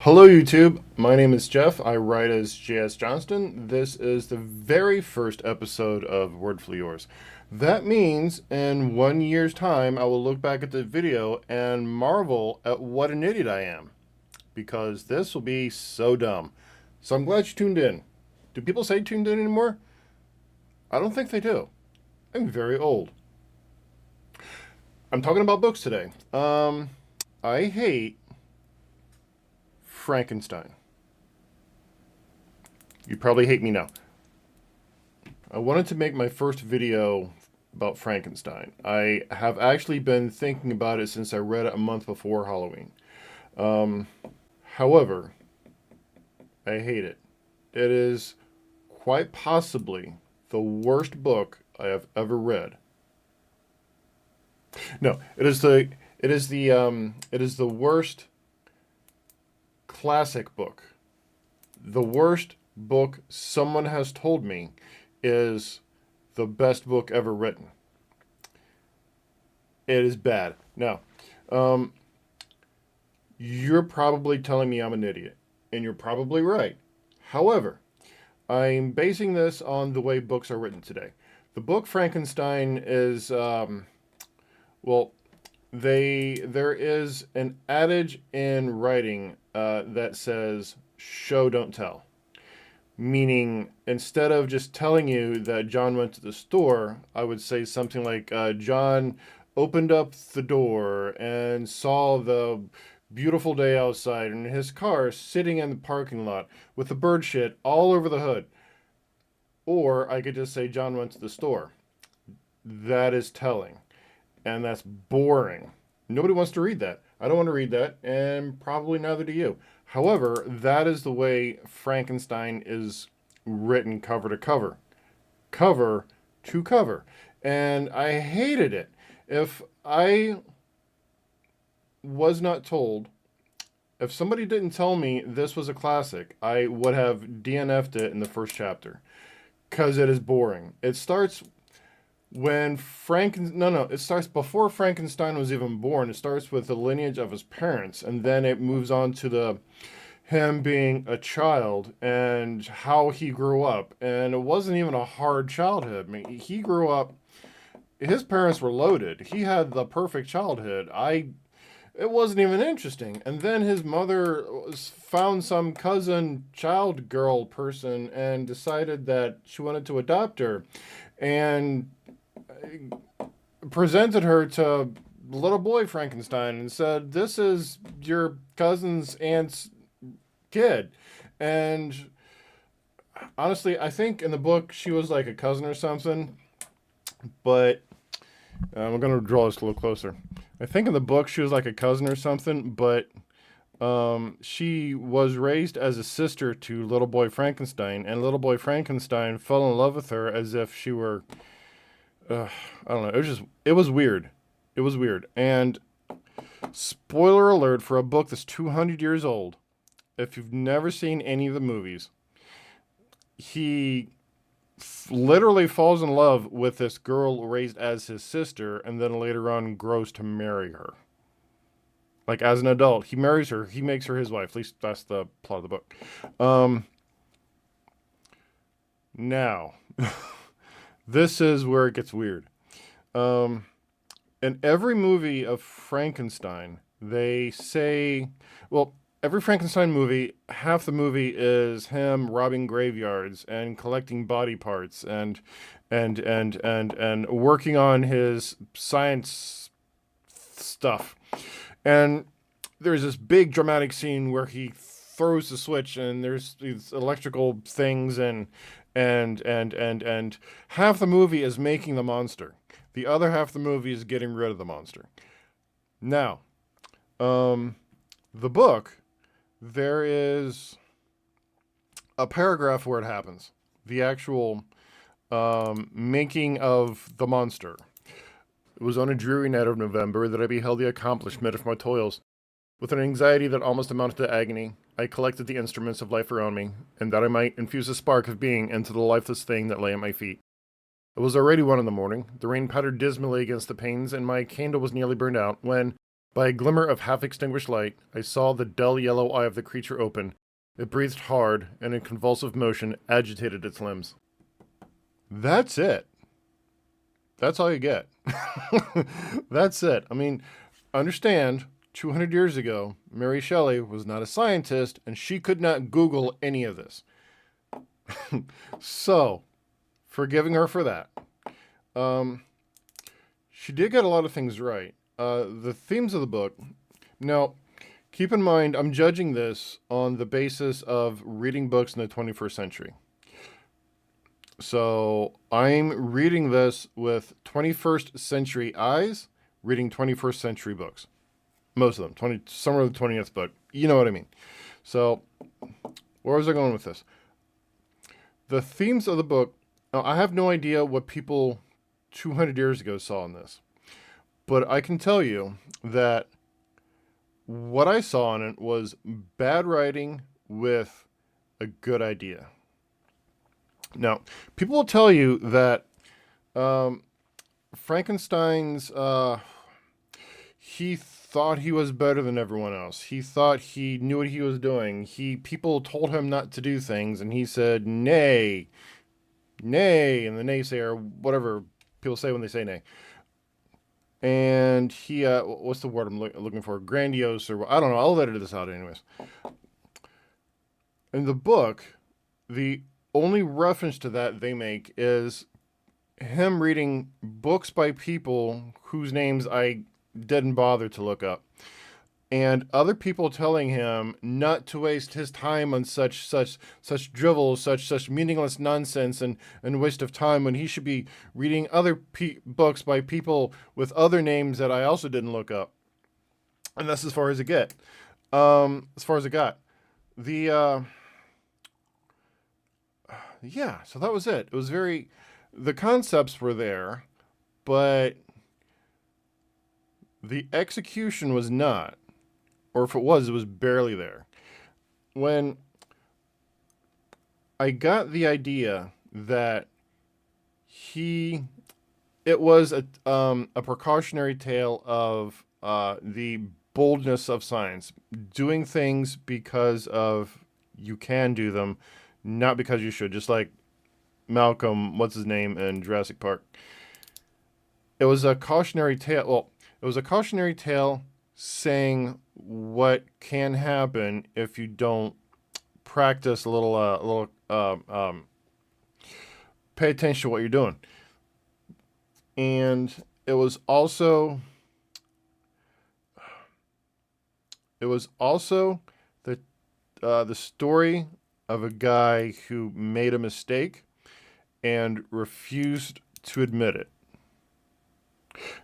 Hello YouTube, my name is Jeff. I write as J.S. Johnston. This is the very first episode of Wordfully Yours. That means in 1 year's time I will look back at the video and marvel at what an idiot I am. Because this will be so dumb. So I'm glad you tuned in. Do people say tuned in anymore? I don't think they do. I'm very old. I'm talking about books today. I hate Frankenstein. You probably hate me now. I wanted to make my first video about Frankenstein. I have actually been thinking about it since I read it a month before Halloween. However, I hate it. It is quite possibly the worst book I have ever read. No, it is the worst classic book. The worst book someone has told me is the best book ever written. It is bad. Now, you're probably telling me I'm an idiot, and you're probably right. However, I'm basing this on the way books are written today. The book Frankenstein is, there is an adage in writing that says, show, don't tell. Meaning, instead of just telling you that John went to the store, I would say something like, John opened up the door and saw the beautiful day outside and his car sitting in the parking lot with the bird shit all over the hood. Or I could just say John went to the store. That is telling. And that's boring. Nobody wants to read that. I don't want to read that, and probably neither do you. However, that is the way Frankenstein is written cover to cover. Cover to cover. And I hated it. If I was not told, if somebody didn't tell me this was a classic, I would have DNF'd it in the first chapter. Because it is boring. It starts it starts before Frankenstein was even born. It starts with the lineage of his parents, and then it moves on to him being a child and how he grew up. And it wasn't even a hard childhood. I mean, he grew up, his parents were loaded. He had the perfect childhood. It wasn't even interesting. And then his mother found some cousin child girl person and decided that she wanted to adopt her, and presented her to little boy Frankenstein and said, "This is your cousin's aunt's kid." And honestly, I think in the book she was like a cousin or something, but I'm going to draw this a little closer. I think in the book she was like a cousin or something, but she was raised as a sister to little boy Frankenstein, and little boy Frankenstein fell in love with her as if she were, I don't know. It was weird. It was weird. And spoiler alert for a book that's 200 years old. If you've never seen any of the movies, he literally falls in love with this girl raised as his sister, and then later on grows to marry her. Like, as an adult, he marries her. He makes her his wife. At least that's the plot of the book. Now, this is where it gets weird. In every movie of Frankenstein, they say, well, every Frankenstein movie, half the movie is him robbing graveyards and collecting body parts and working on his science stuff. And there's this big dramatic scene where he throws the switch and there's these electrical things, and half the movie is making the monster. The other half of the movie is getting rid of the monster. Now, the book, there is a paragraph where it happens. The actual making of the monster. It was on a dreary night of November that I beheld the accomplishment of my toils. With an anxiety that almost amounted to agony, I collected the instruments of life around me, and that I might infuse a spark of being into the lifeless thing that lay at my feet. It was already 1 in the morning. The rain pattered dismally against the panes, and my candle was nearly burned out, when, By a glimmer of half-extinguished light, I saw the dull yellow eye of the creature open. It breathed hard, and in convulsive motion agitated its limbs. That's it. That's all you get. That's it. I mean, understand, 200 years ago, Mary Shelley was not a scientist, and she could not Google any of this. So, forgiving her for that. She did get a lot of things right. The themes of the book. Now, keep in mind, I'm judging this on the basis of reading books in the 21st century. So I'm reading this with 21st century eyes, reading 21st century books. Most of them, somewhere in the 20th book. You know what I mean. So where was I going with this? The themes of the book, now, I have no idea what people 200 years ago saw in this. But I can tell you that what I saw in it was bad writing with a good idea. Now, people will tell you that Frankenstein's, he thought he was better than everyone else. He thought he knew what he was doing. People told him not to do things, and he said, nay, nay, and the naysayer, whatever people say when they say nay. And he, what's the word I'm looking for? Grandiose, or I don't know. I'll edit this out anyways. In the book, the only reference to that they make is him reading books by people whose names I didn't bother to look up, and other people telling him not to waste his time on such drivel, such meaningless nonsense and waste of time, when he should be reading other books by people with other names that I also didn't look up. And that's as far as it got. Yeah, so that was it. It was the concepts were there, but the execution was not. Or if it was barely there. When I got the idea that it was a precautionary tale of the boldness of science, doing things because of you can do them, not because you should. Just like Malcolm, what's his name, in Jurassic Park. It was a cautionary tale. Well, it was a cautionary tale saying what can happen if you don't practice a little pay attention to what you're doing. And it was also the story of a guy who made a mistake and refused to admit it.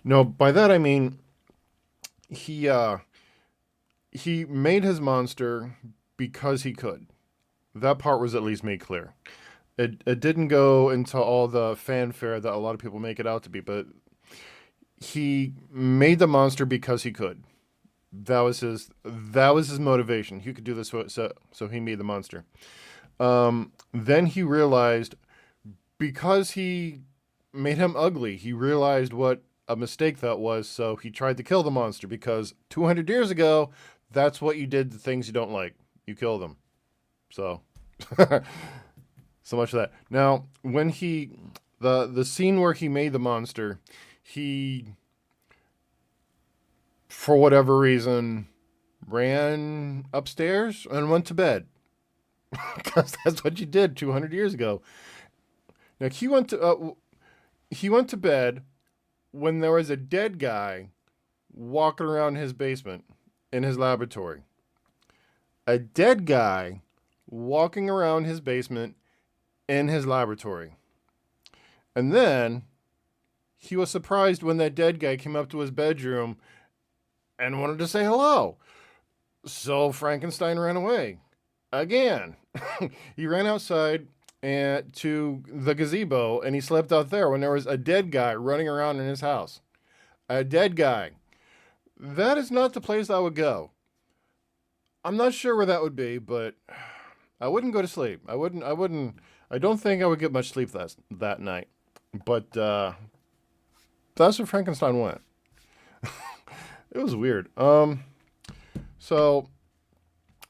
No, by that I mean he made his monster because he could. That part was at least made clear. It didn't go into all the fanfare that a lot of people make it out to be, but he made the monster because he could. That was his motivation. He could do this, so he made the monster. Then he realized, because he made him ugly, he realized what a mistake that was, so he tried to kill the monster, because 200 years ago, that's what you did to things you don't like. You kill them. So, so much of that. Now, when the scene where he made the monster, he, for whatever reason, ran upstairs and went to bed. Because that's what you did 200 years ago. Now, he went to bed when there was a dead guy walking around his basement in his laboratory. A dead guy walking around his basement in his laboratory. And then he was surprised when that dead guy came up to his bedroom and wanted to say hello. So Frankenstein ran away. Again. He ran outside to the gazebo, and he slept out there when there was a dead guy running around in his house. A dead guy. That is not the place I would go. I'm not sure where that would be, but I wouldn't go to sleep. I don't think I would get much sleep that night. But that's where Frankenstein went. It was weird. So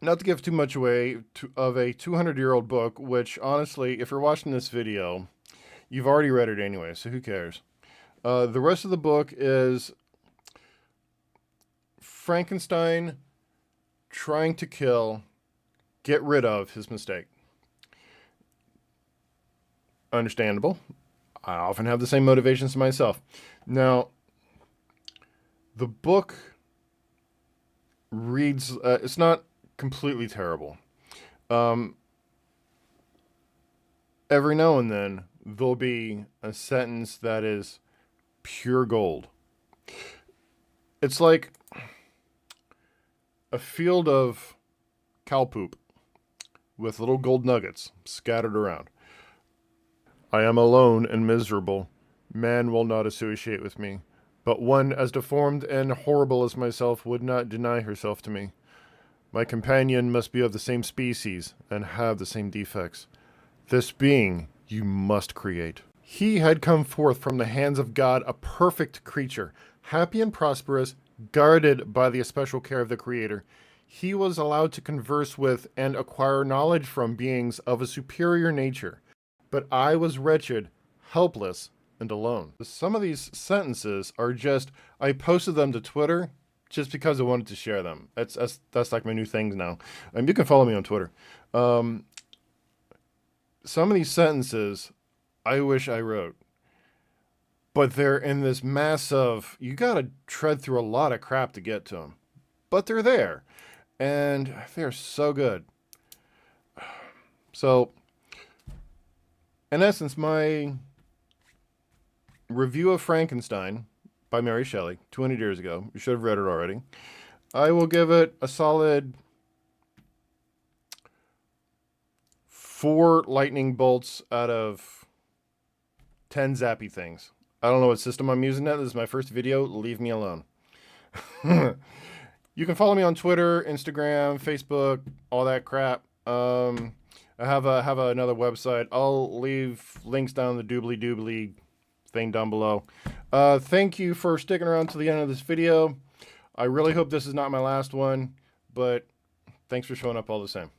not to give too much away of a 200-year-old book, which honestly, if you're watching this video, you've already read it anyway, so who cares? The rest of the book is Frankenstein trying to get rid of his mistake. Understandable. I often have the same motivations myself. Now, the book reads, it's not completely terrible. Every now and then, there'll be a sentence that is pure gold. It's like a field of cow poop with little gold nuggets scattered around. I am alone and miserable. Man will not associate with me, but one as deformed and horrible as myself would not deny herself to me. My companion must be of the same species and have the same defects. This being you must create. He had come forth from the hands of God, a perfect creature, happy and prosperous, guarded by the especial care of the Creator. He was allowed to converse with and acquire knowledge from beings of a superior nature. But I was wretched, helpless, and alone. Some of these sentences are just, I posted them to Twitter just because I wanted to share them. That's like my new things now. You can follow me on Twitter. Some of these sentences I wish I wrote. But they're in this mass of, you gotta tread through a lot of crap to get to them. But they're there. And they're so good. So, in essence, my review of Frankenstein by Mary Shelley, 200 years ago, you should have read it already. I will give it a solid 4 lightning bolts out of 10 zappy things. I don't know what system I'm using now. This is my first video. Leave me alone. You can follow me on Twitter, Instagram, Facebook, all that crap. I have another website. I'll leave links down the doobly thing down below. Thank you for sticking around to the end of this video. I really hope this is not my last one, but thanks for showing up all the same.